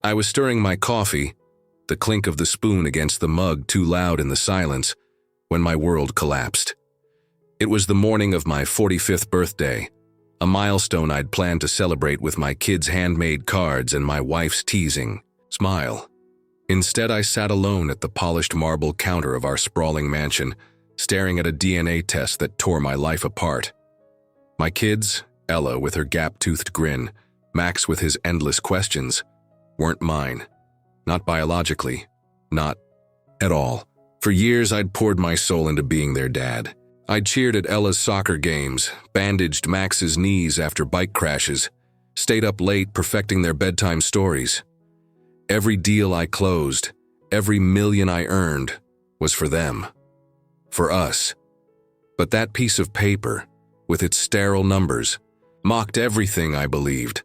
I was stirring my coffee, the clink of the spoon against the mug too loud in the silence, when my world collapsed. It was the morning of my 45th birthday, a milestone I'd planned to celebrate with my kids' handmade cards and my wife's teasing smile. Instead, I sat alone at the polished marble counter of our sprawling mansion, staring at a DNA test that tore my life apart. My kids, Ella with her gap-toothed grin, Max with his endless questions, weren't mine. Not biologically. Not at all. For years, I'd poured my soul into being their dad. I'd cheered at Ella's soccer games, bandaged Max's knees after bike crashes, stayed up late perfecting their bedtime stories. Every deal I closed, every million I earned, was for them. For us. But that piece of paper, with its sterile numbers, mocked everything I believed.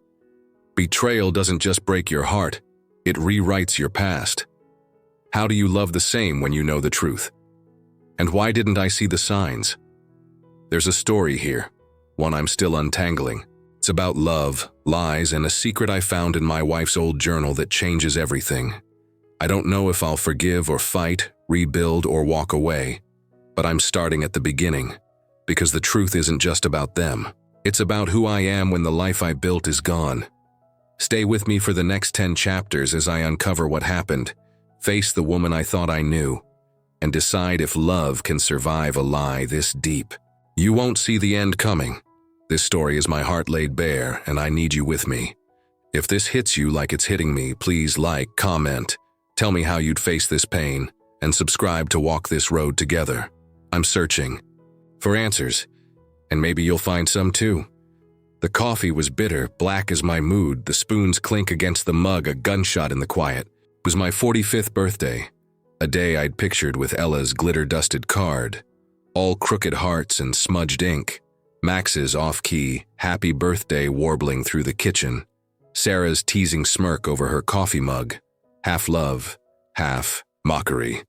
Betrayal doesn't just break your heart, it rewrites your past. How do you love the same when you know the truth? And why didn't I see the signs? There's a story here, one I'm still untangling. It's about love, lies, and a secret I found in my wife's old journal that changes everything. I don't know if I'll forgive or fight, rebuild, or walk away, but I'm starting at the beginning, because the truth isn't just about them. It's about who I am when the life I built is gone. Stay with me for the next 10 chapters as I uncover what happened, face the woman I thought I knew, and decide if love can survive a lie this deep. You won't see the end coming. This story is my heart laid bare, and I need you with me. If this hits you like it's hitting me, please like, comment, tell me how you'd face this pain, and subscribe to walk this road together. I'm searching for answers, and maybe you'll find some too. The coffee was bitter, black as my mood, the spoons clink against the mug, a gunshot in the quiet. It was my 45th birthday, a day I'd pictured with Ella's glitter-dusted card, all crooked hearts and smudged ink, Max's off-key, happy birthday warbling through the kitchen, Sarah's teasing smirk over her coffee mug, half love, half mockery.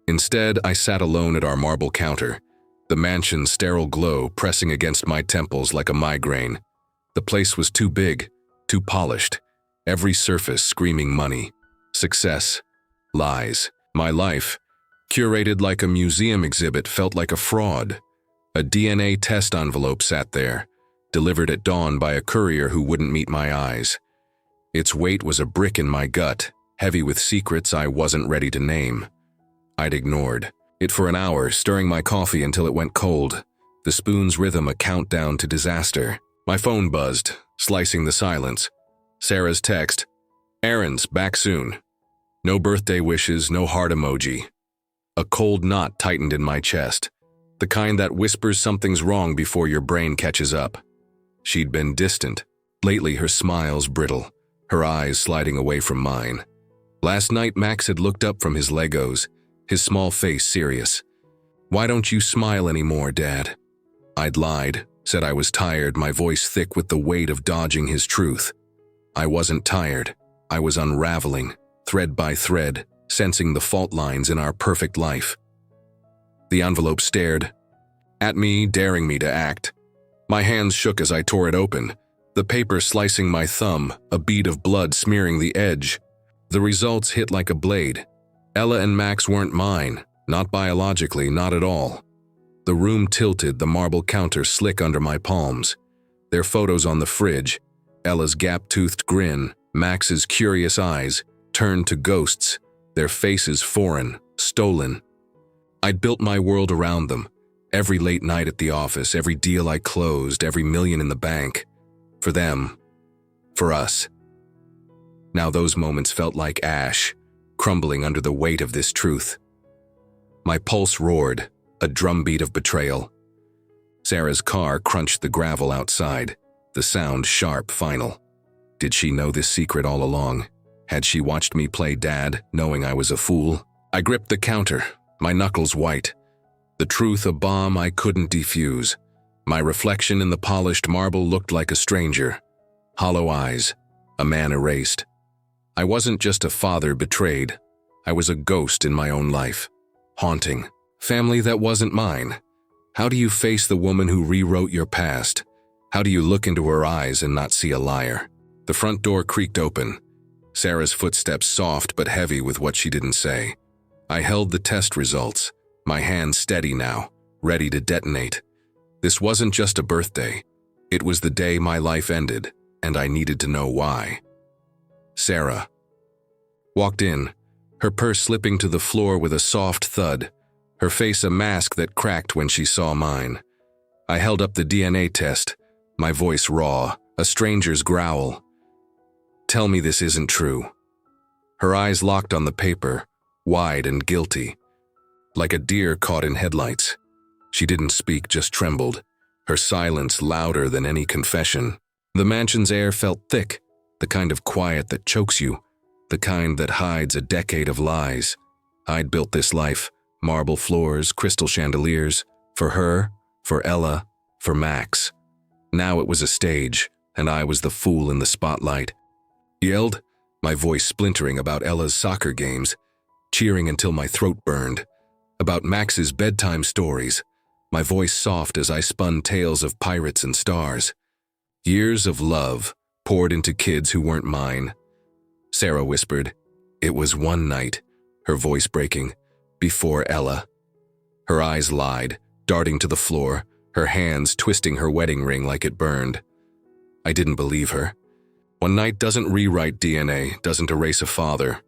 Instead, I sat alone at our marble counter, the mansion's sterile glow pressing against my temples like a migraine. The place was too big, too polished, every surface screaming money, success, lies. My life, curated like a museum exhibit, felt like a fraud. A DNA test envelope sat there, delivered at dawn by a courier who wouldn't meet my eyes. Its weight was a brick in my gut, heavy with secrets I wasn't ready to name. I'd ignored it for an hour, stirring my coffee until it went cold, the spoon's rhythm a countdown to disaster. My phone buzzed, slicing the silence. Sarah's text, "Errands, back soon." No birthday wishes, no heart emoji. A cold knot tightened in my chest, the kind that whispers something's wrong before your brain catches up. She'd been distant. Lately, her smile's brittle, her eyes sliding away from mine. Last night, Max had looked up from his Legos, his small face serious. "Why don't you smile anymore, Dad?" I'd lied, said I was tired, my voice thick with the weight of dodging his truth. I wasn't tired. I was unraveling, thread by thread, sensing the fault lines in our perfect life. The envelope stared at me, daring me to act. My hands shook as I tore it open, the paper slicing my thumb, a bead of blood smearing the edge. The results hit like a blade. Ella and Max weren't mine, not biologically, not at all. The room tilted, the marble counter slick under my palms. Their photos on the fridge, Ella's gap-toothed grin, Max's curious eyes, turned to ghosts, their faces foreign, stolen. I'd built my world around them, every late night at the office, every deal I closed, every million in the bank. For them. For us. Now those moments felt like ash, crumbling under the weight of this truth. My pulse roared, a drumbeat of betrayal. Sarah's car crunched the gravel outside, the sound sharp, final. Did she know this secret all along? Had she watched me play dad, knowing I was a fool? I gripped the counter, my knuckles white. The truth a bomb I couldn't defuse. My reflection in the polished marble looked like a stranger. Hollow eyes, a man erased. I wasn't just a father betrayed. I was a ghost in my own life. Haunting. Family that wasn't mine. How do you face the woman who rewrote your past? How do you look into her eyes and not see a liar? The front door creaked open. Sarah's footsteps soft but heavy with what she didn't say. I held the test results, my hand steady now, ready to detonate. This wasn't just a birthday. It was the day my life ended, and I needed to know why. Sarah walked in, her purse slipping to the floor with a soft thud, her face a mask that cracked when she saw mine. I held up the DNA test, my voice raw, a stranger's growl. "Tell me this isn't true." Her eyes locked on the paper, wide and guilty, like a deer caught in headlights. She didn't speak, just trembled, her silence louder than any confession. The mansion's air felt thick, the kind of quiet that chokes you, the kind that hides a decade of lies. I'd built this life, marble floors, crystal chandeliers, for her, for Ella, for Max. Now it was a stage, and I was the fool in the spotlight. Yelled, my voice splintering, about Ella's soccer games, cheering until my throat burned, about Max's bedtime stories, my voice soft as I spun tales of pirates and stars. Years of love poured into kids who weren't mine. Sarah whispered, "It was one night," her voice breaking, "before Ella." Her eyes lied, darting to the floor, her hands twisting her wedding ring like it burned. I didn't believe her. One night doesn't rewrite DNA, doesn't erase a father.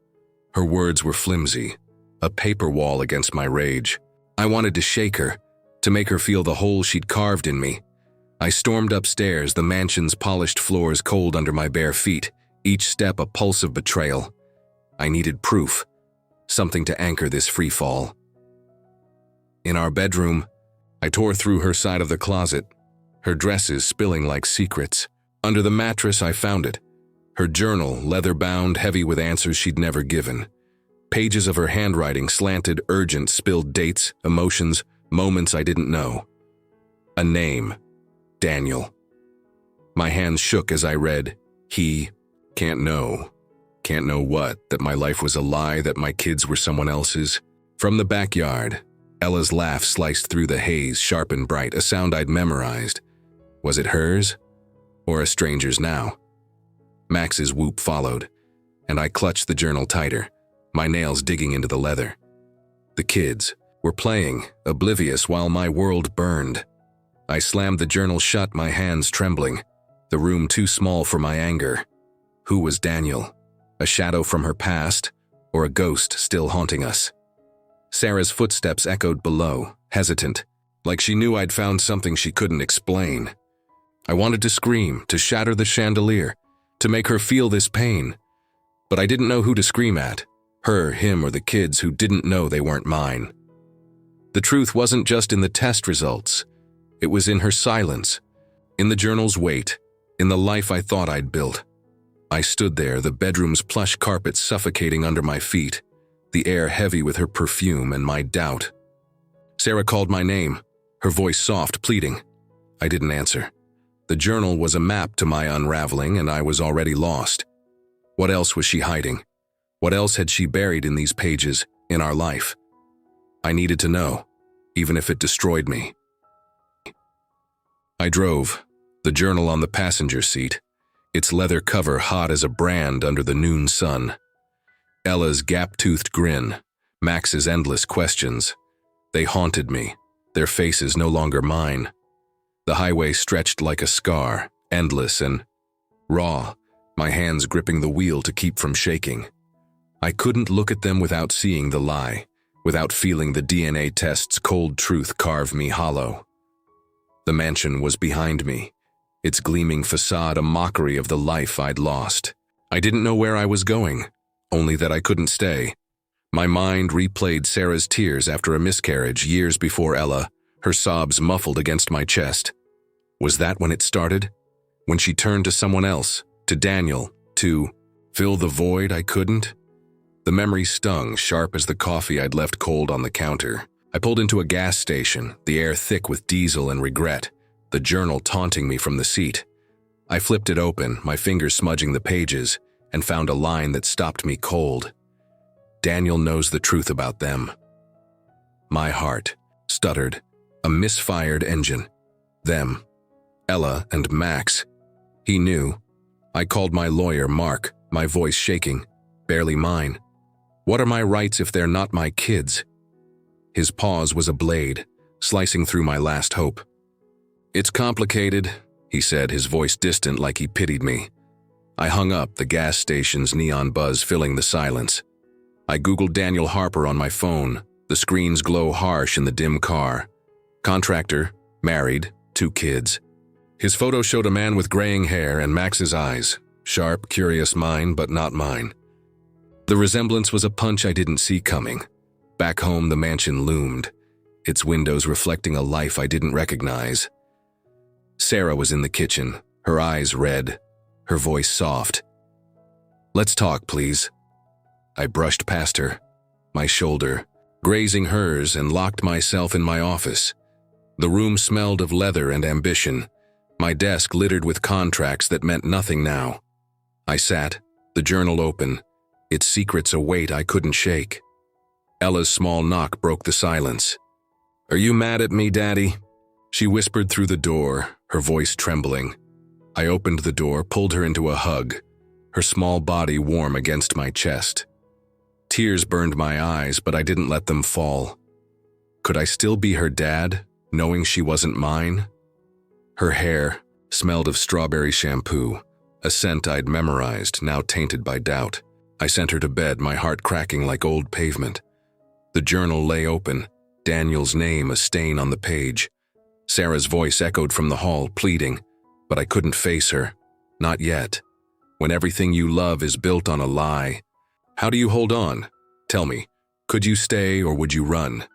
Her words were flimsy, a paper wall against my rage. I wanted to shake her, to make her feel the hole she'd carved in me. I stormed upstairs, the mansion's polished floors cold under my bare feet, each step a pulse of betrayal. I needed proof, something to anchor this free fall. In our bedroom, I tore through her side of the closet, her dresses spilling like secrets. Under the mattress, I found it. Her journal, leather-bound, heavy with answers she'd never given. Pages of her handwriting, slanted, urgent, spilled dates, emotions, moments I didn't know. A name, Daniel. My hands shook as I read, he can't know. Can't know what? That my life was a lie, that my kids were someone else's? From the backyard, Ella's laugh sliced through the haze, sharp and bright, a sound I'd memorized. Was it hers? Or a stranger's now? Max's whoop followed, and I clutched the journal tighter, my nails digging into the leather. The kids were playing, oblivious, while my world burned. I slammed the journal shut, my hands trembling, the room too small for my anger. Who was Daniel? A shadow from her past, or a ghost still haunting us? Sarah's footsteps echoed below, hesitant, like she knew I'd found something she couldn't explain. I wanted to scream, to shatter the chandelier, to make her feel this pain. But I didn't know who to scream at, her, him, or the kids who didn't know they weren't mine. The truth wasn't just in the test results. It was in her silence, in the journal's weight, in the life I thought I'd built. I stood there, the bedroom's plush carpet suffocating under my feet, the air heavy with her perfume and my doubt. Sarah called my name, her voice soft, pleading. I didn't answer. The journal was a map to my unraveling, and I was already lost. What else was she hiding? What else had she buried in these pages, in our life? I needed to know, even if it destroyed me. I drove, the journal on the passenger seat, its leather cover hot as a brand under the noon sun. Ella's gap-toothed grin, Max's endless questions. They haunted me, their faces no longer mine. The highway stretched like a scar, endless and raw, my hands gripping the wheel to keep from shaking. I couldn't look at them without seeing the lie, without feeling the DNA test's cold truth carve me hollow. The mansion was behind me, its gleaming facade a mockery of the life I'd lost. I didn't know where I was going, only that I couldn't stay. My mind replayed Sarah's tears after a miscarriage years before Ella, her sobs muffled against my chest. Was that when it started? When she turned to someone else, to Daniel, to fill the void I couldn't? The memory stung, sharp as the coffee I'd left cold on the counter. I pulled into a gas station, the air thick with diesel and regret, the journal taunting me from the seat. I flipped it open, my fingers smudging the pages, and found a line that stopped me cold. Daniel knows the truth about them. My heart stuttered, a misfired engine. Them. Ella and Max. He knew. I called my lawyer, Mark, my voice shaking, barely mine. What are my rights if they're not my kids? His pause was a blade, slicing through my last hope. It's complicated, he said, his voice distant like he pitied me. I hung up, the gas station's neon buzz filling the silence. I Googled Daniel Harper on my phone, the screen's glow harsh in the dim car. Contractor, married, 2 kids. His photo showed a man with graying hair and Max's eyes, sharp, curious mind, but not mine. The resemblance was a punch I didn't see coming. Back home, the mansion loomed, its windows reflecting a life I didn't recognize. Sarah was in the kitchen, her eyes red, her voice soft. "Let's talk, please." I brushed past her, my shoulder, grazing hers, and locked myself in my office. The room smelled of leather and ambition, my desk littered with contracts that meant nothing now. I sat, the journal open, its secrets a weight I couldn't shake. Ella's small knock broke the silence. "Are you mad at me, Daddy?" She whispered through the door, her voice trembling. I opened the door, pulled her into a hug, her small body warm against my chest. Tears burned my eyes, but I didn't let them fall. Could I still be her dad, knowing she wasn't mine? Her hair smelled of strawberry shampoo, a scent I'd memorized, now tainted by doubt. I sent her to bed, my heart cracking like old pavement. The journal lay open, Daniel's name a stain on the page. Sarah's voice echoed from the hall, pleading, but I couldn't face her. Not yet. When everything you love is built on a lie. How do you hold on? Tell me, could you stay or would you run?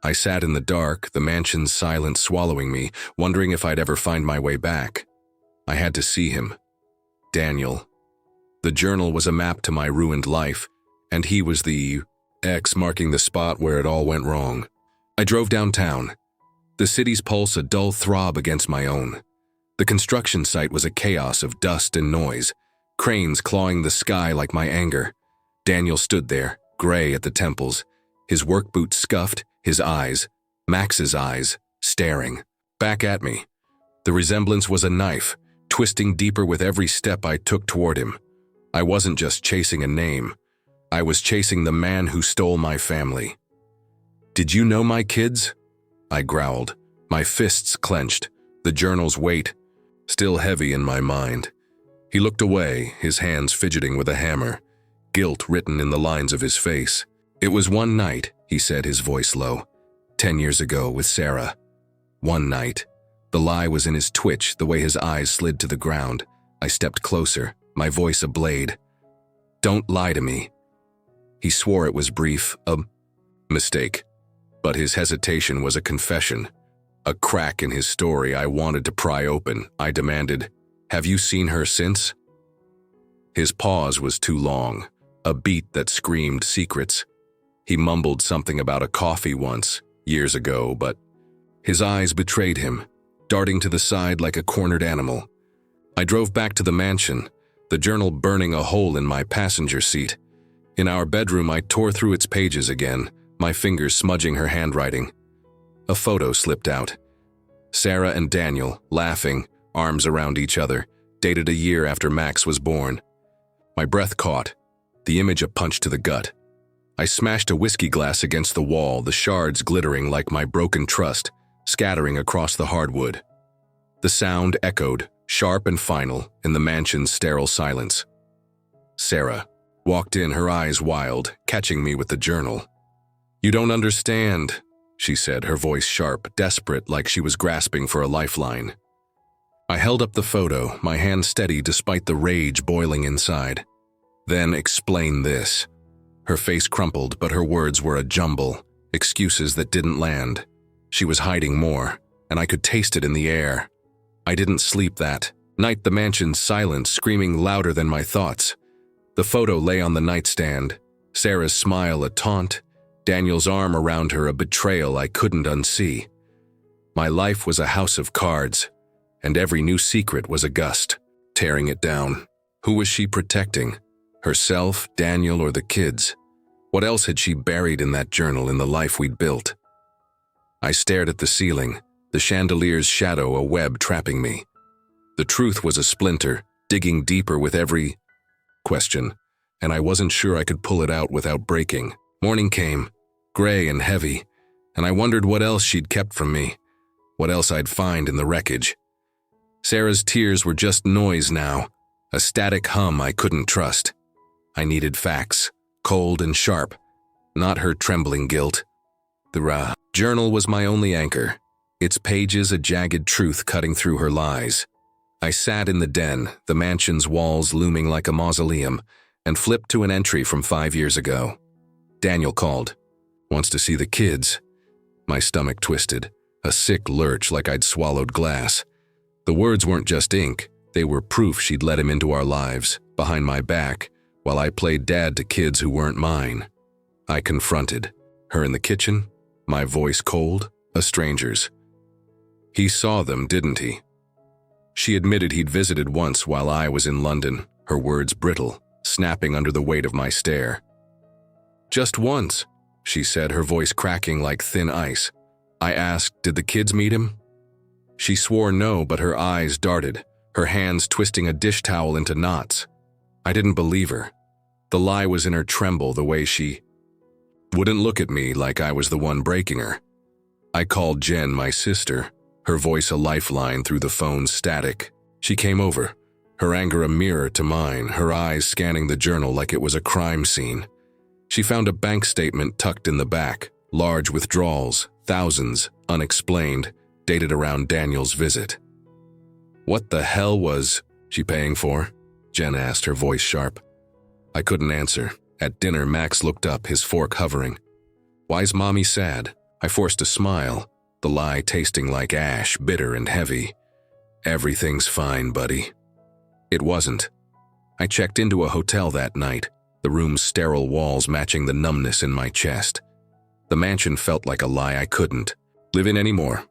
I sat in the dark, the mansion's silence swallowing me, wondering if I'd ever find my way back. I had to see him. Daniel. The journal was a map to my ruined life, and he was the X marking the spot where it all went wrong. I drove downtown, the city's pulse a dull throb against my own. The construction site was a chaos of dust and noise, cranes clawing the sky like my anger. Daniel stood there, gray at the temples, his work boots scuffed, his eyes, Max's eyes, staring back at me. The resemblance was a knife, twisting deeper with every step I took toward him. I wasn't just chasing a name. I was chasing the man who stole my family. "Did you know my kids?" I growled, my fists clenched, the journal's weight still heavy in my mind. He looked away, his hands fidgeting with a hammer, guilt written in the lines of his face. "It was one night," he said, his voice low. 10 years ago with Sarah. One night. The lie was in his twitch, the way his eyes slid to the ground. I stepped closer, my voice a blade. "Don't lie to me." He swore it was brief, a mistake. But his hesitation was a confession. A crack in his story I wanted to pry open. I demanded, "Have you seen her since?" His pause was too long, a beat that screamed secrets. He mumbled something about a coffee once, years ago, but his eyes betrayed him, darting to the side like a cornered animal. I drove back to the mansion, the journal burning a hole in my passenger seat. In our bedroom, I tore through its pages again, my fingers smudging her handwriting. A photo slipped out. Sarah and Daniel, laughing, arms around each other, dated a year after Max was born. My breath caught, the image a punch to the gut. I smashed a whiskey glass against the wall, the shards glittering like my broken trust, scattering across the hardwood. The sound echoed, sharp and final, in the mansion's sterile silence. Sarah walked in, her eyes wild, catching me with the journal. "You don't understand," she said, her voice sharp, desperate, like she was grasping for a lifeline. I held up the photo, my hand steady despite the rage boiling inside. "Then explain this." Her face crumpled, but her words were a jumble, excuses that didn't land. She was hiding more, and I could taste it in the air. I didn't sleep that night, the mansion's silence screaming louder than my thoughts. The photo lay on the nightstand, Sarah's smile a taunt, Daniel's arm around her a betrayal I couldn't unsee. My life was a house of cards, and every new secret was a gust, tearing it down. Who was she protecting? Herself, Daniel, or the kids? What else had she buried in that journal, in the life we'd built? I stared at the ceiling, the chandelier's shadow a web trapping me. The truth was a splinter, digging deeper with every question, and I wasn't sure I could pull it out without breaking. Morning came, gray and heavy, and I wondered what else she'd kept from me, what else I'd find in the wreckage. Sarah's tears were just noise now, a static hum I couldn't trust. I needed facts, cold and sharp, not her trembling guilt. The journal was my only anchor, its pages a jagged truth cutting through her lies. I sat in the den, the mansion's walls looming like a mausoleum, and flipped to an entry from 5 years ago. Daniel called. Wants to see the kids. My stomach twisted, a sick lurch like I'd swallowed glass. The words weren't just ink, they were proof she'd let him into our lives, behind my back, while I played dad to kids who weren't mine. I confronted. Her in the kitchen, my voice cold, a stranger's. He saw them, didn't he? She admitted he'd visited once while I was in London, her words brittle, snapping under the weight of my stare. Just once, she said, her voice cracking like thin ice. I asked, did the kids meet him? She swore no, but her eyes darted, her hands twisting a dish towel into knots. I didn't believe her. The lie was in her tremble, the way she wouldn't look at me like I was the one breaking her. I called Jen, my sister, her voice a lifeline through the phone's static. She came over, her anger a mirror to mine, her eyes scanning the journal like it was a crime scene. She found a bank statement tucked in the back, large withdrawals, thousands, unexplained, dated around Daniel's visit. What the hell was she paying for? Jen asked, her voice sharp. I couldn't answer. At dinner, Max looked up, his fork hovering. Why's Mommy sad? I forced a smile, the lie tasting like ash, bitter and heavy. Everything's fine, buddy. It wasn't. I checked into a hotel that night, the room's sterile walls matching the numbness in my chest. The mansion felt like a lie I couldn't live in anymore.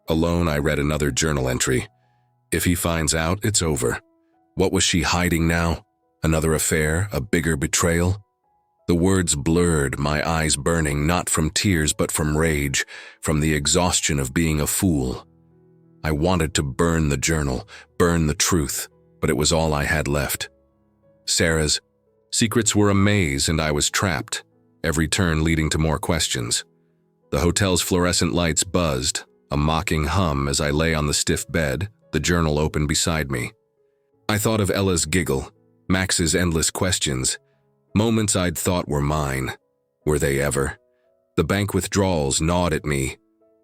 Alone, I read another journal entry. If he finds out, it's over. What was she hiding now? Another affair, a bigger betrayal? The words blurred, my eyes burning, not from tears but from rage, from the exhaustion of being a fool. I wanted to burn the journal, burn the truth, but it was all I had left. Sarah's secrets were a maze and I was trapped, every turn leading to more questions. The hotel's fluorescent lights buzzed, a mocking hum as I lay on the stiff bed, the journal open beside me. I thought of Ella's giggle, Max's endless questions, moments I'd thought were mine. Were they ever? The bank withdrawals gnawed at me.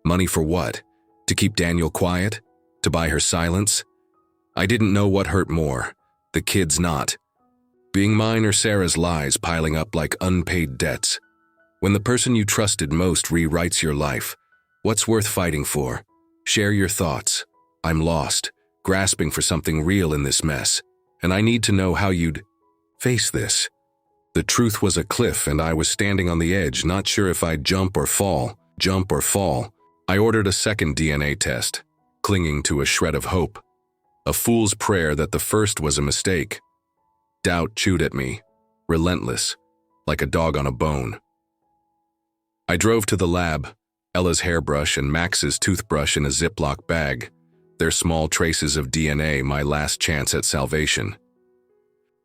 Money for what? To keep Daniel quiet? To buy her silence? I didn't know what hurt more, the kids not. Being mine or Sarah's lies piling up like unpaid debts. When the person you trusted most rewrites your life, what's worth fighting for? Share your thoughts. I'm lost, grasping for something real in this mess, and I need to know how you'd face this. The truth was a cliff and I was standing on the edge, not sure if I'd jump or fall. I ordered a second DNA test, clinging to a shred of hope. A fool's prayer that the first was a mistake. Doubt chewed at me, relentless, like a dog on a bone. I drove to the lab, Ella's hairbrush and Max's toothbrush in a Ziploc bag, their small traces of DNA my last chance at salvation.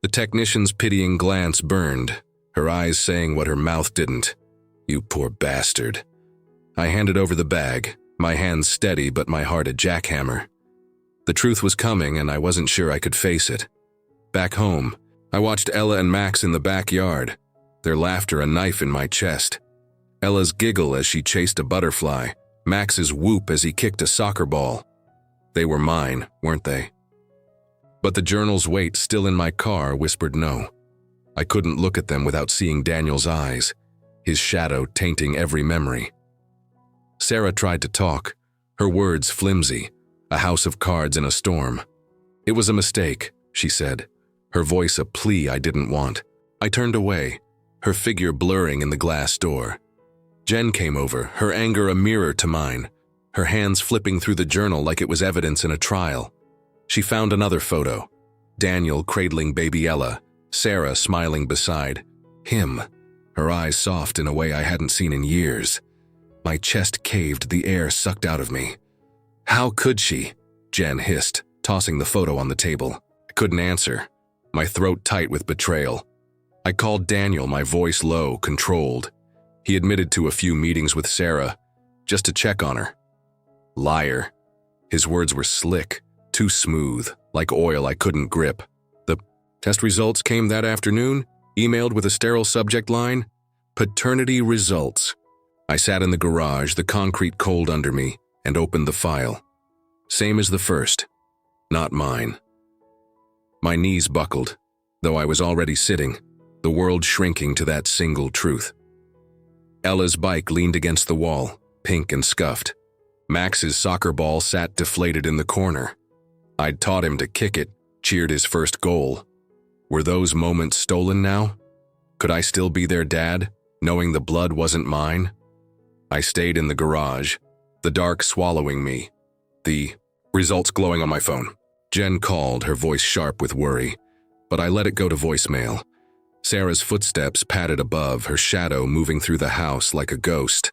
The technician's pitying glance burned, her eyes saying what her mouth didn't. You poor bastard. I handed over the bag, my hands steady but my heart a jackhammer. The truth was coming and I wasn't sure I could face it. Back home, I watched Ella and Max in the backyard, their laughter a knife in my chest. Ella's giggle as she chased a butterfly, Max's whoop as he kicked a soccer ball. They were mine, weren't they? But the journal's weight still in my car whispered no. I couldn't look at them without seeing Daniel's eyes, his shadow tainting every memory. Sarah tried to talk, her words flimsy, a house of cards in a storm. It was a mistake, she said, her voice a plea I didn't want. I turned away, her figure blurring in the glass door. Jen came over, her anger a mirror to mine, her hands flipping through the journal like it was evidence in a trial. She found another photo, Daniel cradling baby Ella, Sarah smiling beside him, her eyes soft in a way I hadn't seen in years. My chest caved, the air sucked out of me. How could she? Jen hissed, tossing the photo on the table. I couldn't answer. my throat tight with betrayal. I called Daniel, my voice low, controlled. He admitted to a few meetings with Sarah, just to check on her. Liar. His words were slick, too smooth, like oil I couldn't grip. The test results came that afternoon, emailed with a sterile subject line, paternity results. I sat in the garage, the concrete cold under me, and opened the file. Same as the first. Not mine. My knees buckled, though I was already sitting, the world shrinking to that single truth. Ella's bike leaned against the wall, pink and scuffed. Max's soccer ball sat deflated in the corner. I'd taught him to kick it, cheered his first goal. Were those moments stolen now? Could I still be their dad, knowing the blood wasn't mine? I stayed in the garage, the dark swallowing me. The results glowing on my phone. Jen called, her voice sharp with worry, but I let it go to voicemail. Sarah's footsteps padded above, her shadow moving through the house like a ghost.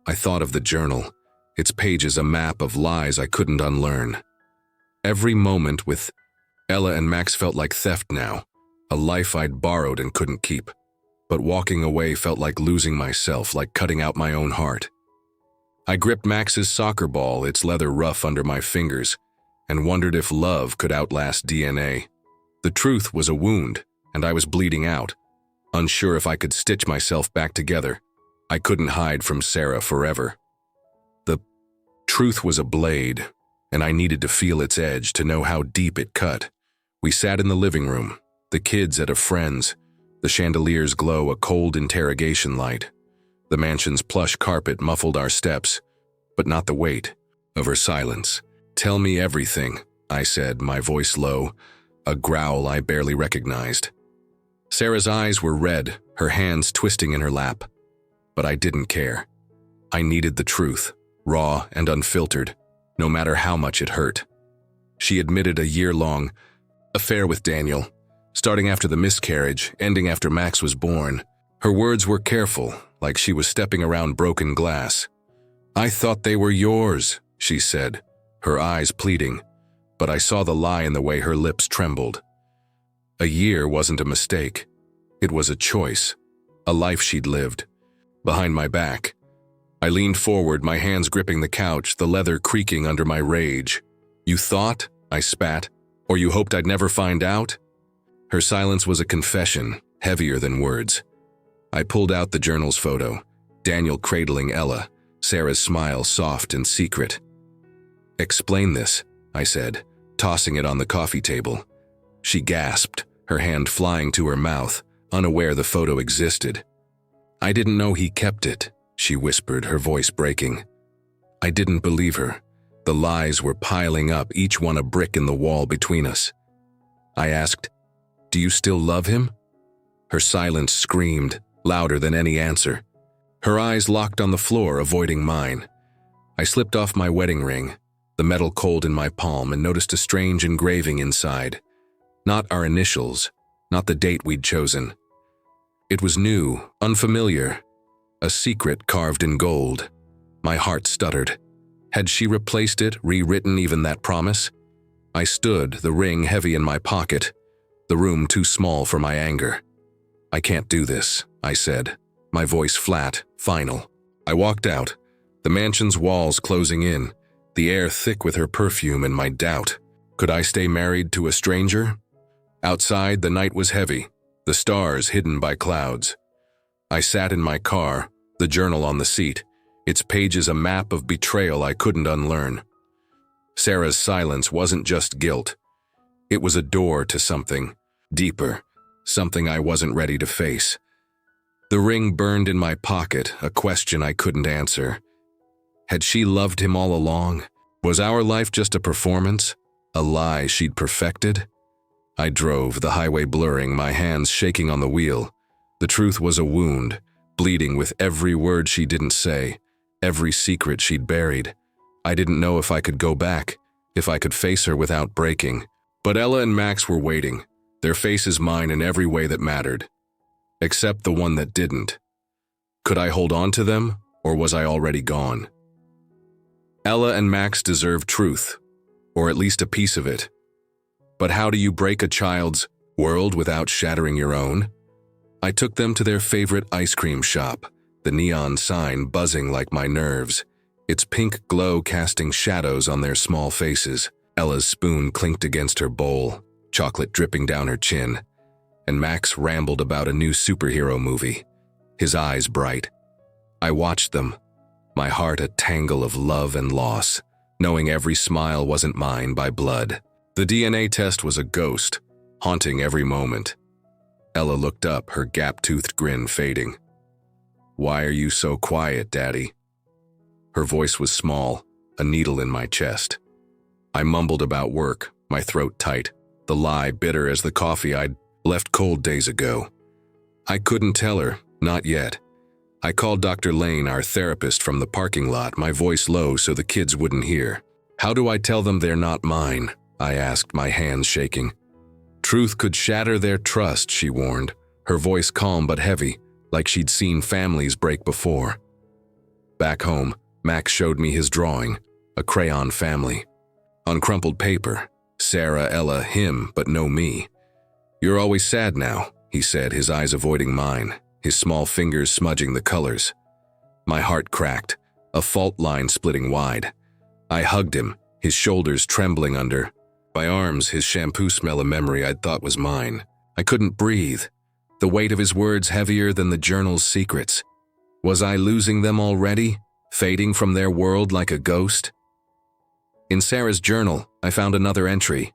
I thought of the journal, its pages a map of lies I couldn't unlearn. Every moment with Ella and Max felt like theft now, a life I'd borrowed and couldn't keep. But walking away felt like losing myself, like cutting out my own heart. I gripped Max's soccer ball, its leather rough under my fingers, and wondered if love could outlast DNA. The truth was a wound, and I was bleeding out, unsure if I could stitch myself back together. I couldn't hide from Sarah forever. The truth was a blade, and I needed to feel its edge to know how deep it cut. We sat in the living room, the kids at a friend's, the chandelier's glow a cold interrogation light. The mansion's plush carpet muffled our steps, but not the weight of her silence. "Tell me everything," I said, my voice low, a growl I barely recognized. Sarah's eyes were red, her hands twisting in her lap. But I didn't care. I needed the truth, raw and unfiltered, no matter how much it hurt. She admitted a year-long affair with Daniel, starting after the miscarriage, ending after Max was born. Her words were careful, like she was stepping around broken glass. "I thought they were yours," she said, her eyes pleading, but I saw the lie in the way her lips trembled. A year wasn't a mistake. It was a choice, a life she'd lived. Behind my back, I leaned forward, my hands gripping the couch, the leather creaking under my rage. "You thought?" I spat. "Or you hoped I'd never find out?" Her silence was a confession, heavier than words. I pulled out the journal's photo, Daniel cradling Ella, Sarah's smile soft and secret. "Explain this," I said, tossing it on the coffee table. She gasped, her hand flying to her mouth, unaware the photo existed. "I didn't know he kept it," she whispered, her voice breaking. I didn't believe her. The lies were piling up, each one a brick in the wall between us. I asked, "Do you still love him?" Her silence screamed, louder than any answer. Her eyes locked on the floor, avoiding mine. I slipped off my wedding ring, the metal cold in my palm, and noticed a strange engraving inside. Not our initials, not the date we'd chosen. It was new, unfamiliar, a secret carved in gold. My heart stuttered. Had she replaced it, rewritten even that promise? I stood, the ring heavy in my pocket, the room too small for my anger. "I can't do this," I said, my voice flat, final. I walked out, the mansion's walls closing in, the air thick with her perfume and my doubt. Could I stay married to a stranger? Outside, the night was heavy, the stars hidden by clouds. I sat in my car, the journal on the seat, its pages a map of betrayal I couldn't unlearn. Sarah's silence wasn't just guilt. It was a door to something deeper, something I wasn't ready to face. The ring burned in my pocket, a question I couldn't answer. Had she loved him all along? Was our life just a performance, a lie she'd perfected? I drove, the highway blurring, my hands shaking on the wheel. The truth was a wound, bleeding with every word she didn't say, every secret she'd buried. I didn't know if I could go back, if I could face her without breaking. But Ella and Max were waiting, their faces mine in every way that mattered, except the one that didn't. Could I hold on to them, or was I already gone? Ella and Max deserved truth, or at least a piece of it. But how do you break a child's World without shattering your own? I took them to their favorite ice cream shop, the neon sign buzzing like my nerves, its pink glow casting shadows on their small faces. Ella's spoon clinked against her bowl, chocolate dripping down her chin, and Max rambled about a new superhero movie, his eyes bright. I watched them, my heart a tangle of love and loss, knowing every smile wasn't mine by blood. The DNA test was a ghost, haunting every moment. Ella looked up, her gap-toothed grin fading. "Why are you so quiet, Daddy?" Her voice was small, a needle in my chest. I mumbled about work, my throat tight, the lie bitter as the coffee I'd left cold days ago. I couldn't tell her, not yet. I called Dr. Lane, our therapist, from the parking lot, my voice low so the kids wouldn't hear. "How do I tell them they're not mine?" I asked, my hands shaking. "Truth could shatter their trust," she warned, her voice calm but heavy, like she'd seen families break before. Back home, Max showed me his drawing, a crayon family. On crumpled paper, Sarah, Ella, him, but no me. "You're always sad now," he said, his eyes avoiding mine, his small fingers smudging the colors. My heart cracked, a fault line splitting wide. I hugged him, his shoulders trembling under my arms, his shampoo smell a memory I'd thought was mine. I couldn't breathe, the weight of his words heavier than the journal's secrets. Was I losing them already, fading from their world like a ghost? In Sarah's journal, I found another entry,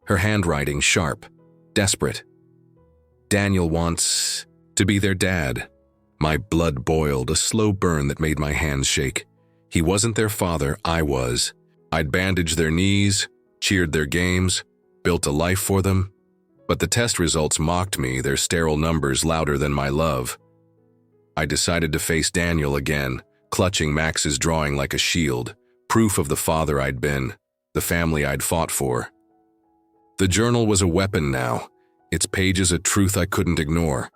her handwriting sharp, desperate. "Daniel wants to be their dad." My blood boiled, a slow burn that made my hands shake. He wasn't their father, I was. I'd bandaged their knees, cheered their games, built a life for them. But the test results mocked me, their sterile numbers louder than my love. I decided to face Daniel again, clutching Max's drawing like a shield, proof of the father I'd been, the family I'd fought for. The journal was a weapon now, its pages a truth I couldn't ignore.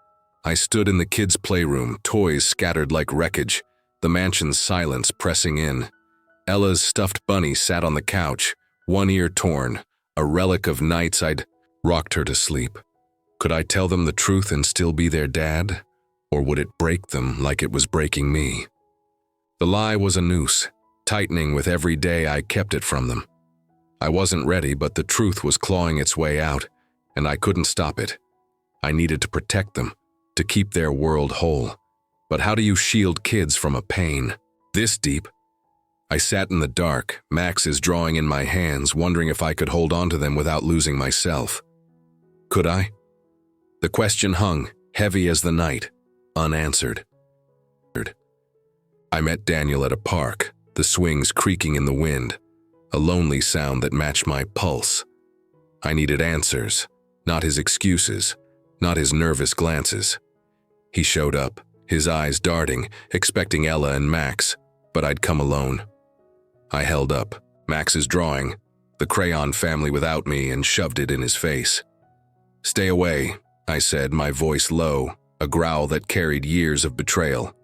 I stood in the kids' playroom, toys scattered like wreckage, the mansion's silence pressing in. Ella's stuffed bunny sat on the couch, one ear torn, a relic of nights I'd rocked her to sleep. Could I tell them the truth and still be their dad? Or would it break them like it was breaking me? The lie was a noose, tightening with every day I kept it from them. I wasn't ready, but the truth was clawing its way out, and I couldn't stop it. I needed to protect them, to keep their world whole. But how do you shield kids from a pain this deep? I sat in the dark, Max's drawing in my hands, wondering if I could hold on to them without losing myself. Could I? The question hung, heavy as the night, unanswered. I met Daniel at a park, the swings creaking in the wind, a lonely sound that matched my pulse. I needed answers, not his excuses, not his nervous glances. He showed up, his eyes darting, expecting Ella and Max, but I'd come alone. I held up Max's drawing, the crayon family without me, and shoved it in his face. "Stay away," I said, my voice low, a growl that carried years of betrayal.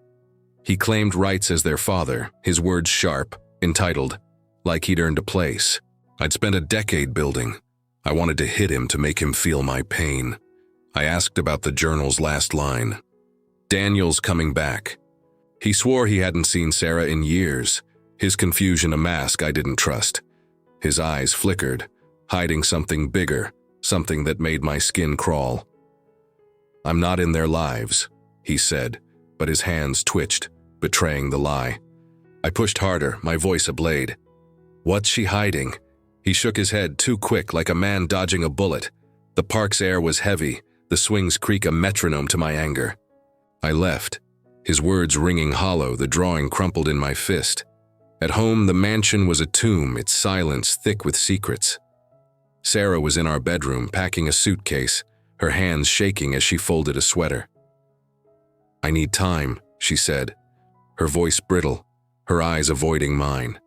He claimed rights as their father, his words sharp, entitled, like he'd earned a place. I'd spent a decade building. I wanted to hit him to make him feel my pain. I asked about the journal's last line. "Daniel's coming back." He swore he hadn't seen Sarah in years, his confusion a mask I didn't trust. His eyes flickered, hiding something bigger, something that made my skin crawl. "I'm not in their lives," he said, but his hands twitched, betraying the lie. I pushed harder, my voice ablade. "What's she hiding?" He shook his head too quick, like a man dodging a bullet. The park's air was heavy, the swings creak a metronome to my anger. I left, his words ringing hollow, the drawing crumpled in my fist. At home, the mansion was a tomb, its silence thick with secrets. Sarah was in our bedroom, packing a suitcase, her hands shaking as she folded a sweater. "I need time," she said, her voice brittle, her eyes avoiding mine.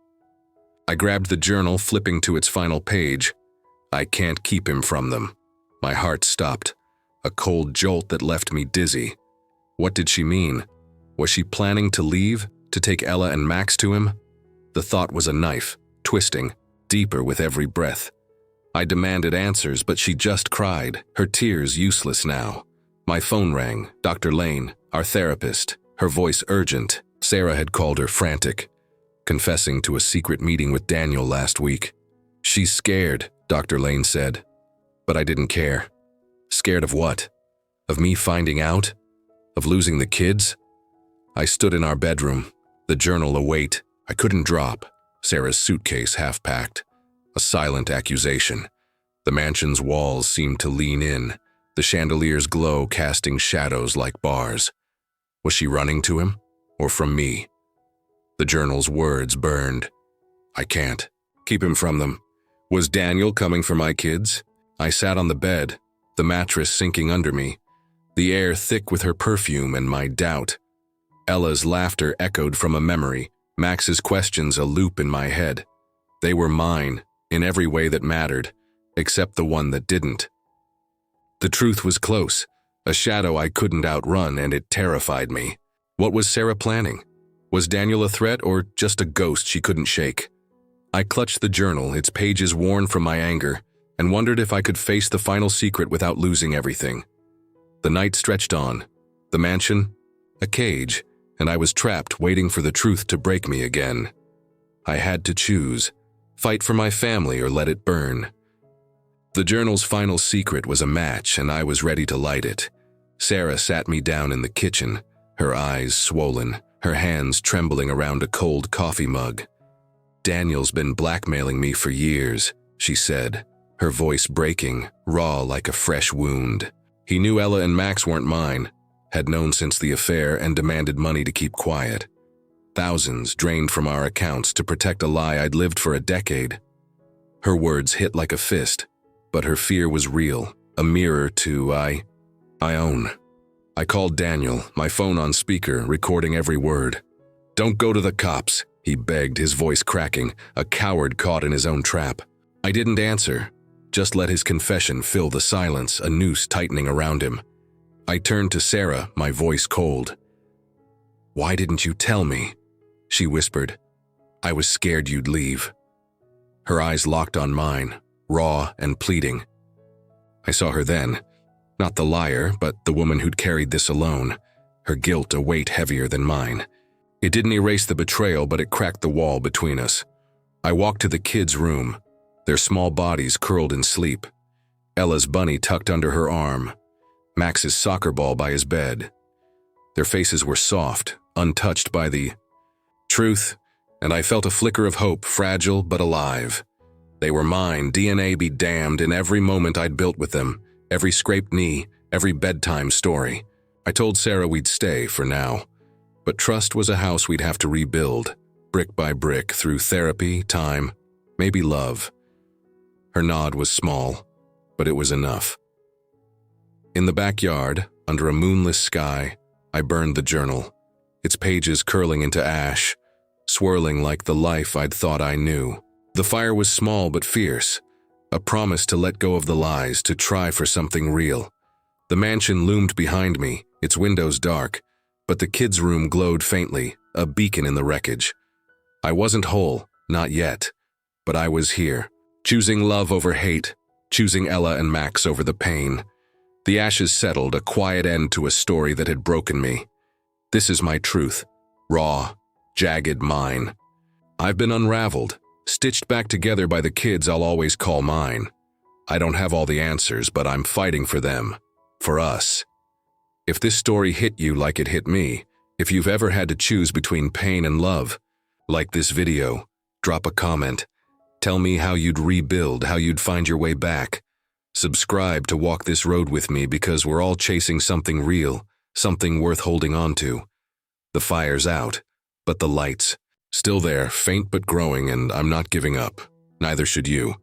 I grabbed the journal, flipping to its final page. I can't keep him from them. My heart stopped, a cold jolt that left me dizzy. What did she mean? Was she planning to leave, to take Ella and Max to him? The thought was a knife, twisting, deeper with every breath. I demanded answers, but she just cried, her tears useless now. My phone rang. Dr. Lane, our therapist, her voice urgent. Sarah had called her frantic, confessing to a secret meeting with Daniel last week. She's scared, Dr. Lane said. But I didn't care. Scared of what? Of me finding out? Of losing the kids? I stood in our bedroom, the journal a weight I couldn't drop, Sarah's suitcase half-packed. A silent accusation. The mansion's walls seemed to lean in, the chandelier's glow casting shadows like bars. Was she running to him, or from me? The journal's words burned. I can't. Keep him from them. Was Daniel coming for my kids? I sat on the bed, the mattress sinking under me, the air thick with her perfume and my doubt. Ella's laughter echoed from a memory, Max's questions a loop in my head. They were mine, in every way that mattered, except the one that didn't. The truth was close, a shadow I couldn't outrun, and it terrified me. What was Sarah planning? Was Daniel a threat or just a ghost she couldn't shake? I clutched the journal, its pages worn from my anger, and wondered if I could face the final secret without losing everything. The night stretched on. The mansion, a cage, and I was trapped waiting for the truth to break me again. I had to choose. Fight for my family or let it burn. The journal's final secret was a match, and I was ready to light it. Sarah sat me down in the kitchen, her eyes swollen, her hands trembling around a cold coffee mug. Daniel's been blackmailing me for years, she said, her voice breaking, raw like a fresh wound. He knew Ella and Max weren't mine, had known since the affair, and demanded money to keep quiet. Thousands drained from our accounts to protect a lie I'd lived for a decade. Her words hit like a fist, but her fear was real, a mirror to I own. I called Daniel, my phone on speaker, recording every word. "Don't go to the cops," he begged, his voice cracking, a coward caught in his own trap. I didn't answer, just let his confession fill the silence, a noose tightening around him. I turned to Sarah, my voice cold. "Why didn't you tell me?" she whispered. "I was scared you'd leave." Her eyes locked on mine, raw and pleading. I saw her then, not the liar, but the woman who'd carried this alone, her guilt a weight heavier than mine. It didn't erase the betrayal, but it cracked the wall between us. I walked to the kids' room, their small bodies curled in sleep. Ella's bunny tucked under her arm, Max's soccer ball by his bed. Their faces were soft, untouched by the truth, and I felt a flicker of hope, fragile but alive. They were mine, DNA be damned, in every moment I'd built with them, every scraped knee, every bedtime story. I told Sarah we'd stay for now, but trust was a house we'd have to rebuild, brick by brick, through therapy, time, maybe love. Her nod was small, but it was enough. In the backyard, under a moonless sky, I burned the journal, its pages curling into ash, swirling like the life I'd thought I knew. The fire was small but fierce, a promise to let go of the lies, to try for something real. The mansion loomed behind me, its windows dark, but the kids' room glowed faintly, a beacon in the wreckage. I wasn't whole, not yet, but I was here, choosing love over hate, choosing Ella and Max over the pain. The ashes settled, a quiet end to a story that had broken me. This is my truth, raw, jagged mine. I've been unraveled, stitched back together by the kids I'll always call mine. I don't have all the answers, but I'm fighting for them, for us. If this story hit you like it hit me, if you've ever had to choose between pain and love, like this video, drop a comment. Tell me how you'd rebuild, how you'd find your way back. Subscribe to walk this road with me, because we're all chasing something real, something worth holding on to. The fire's out, but the light's still there, faint but growing, and I'm not giving up. Neither should you.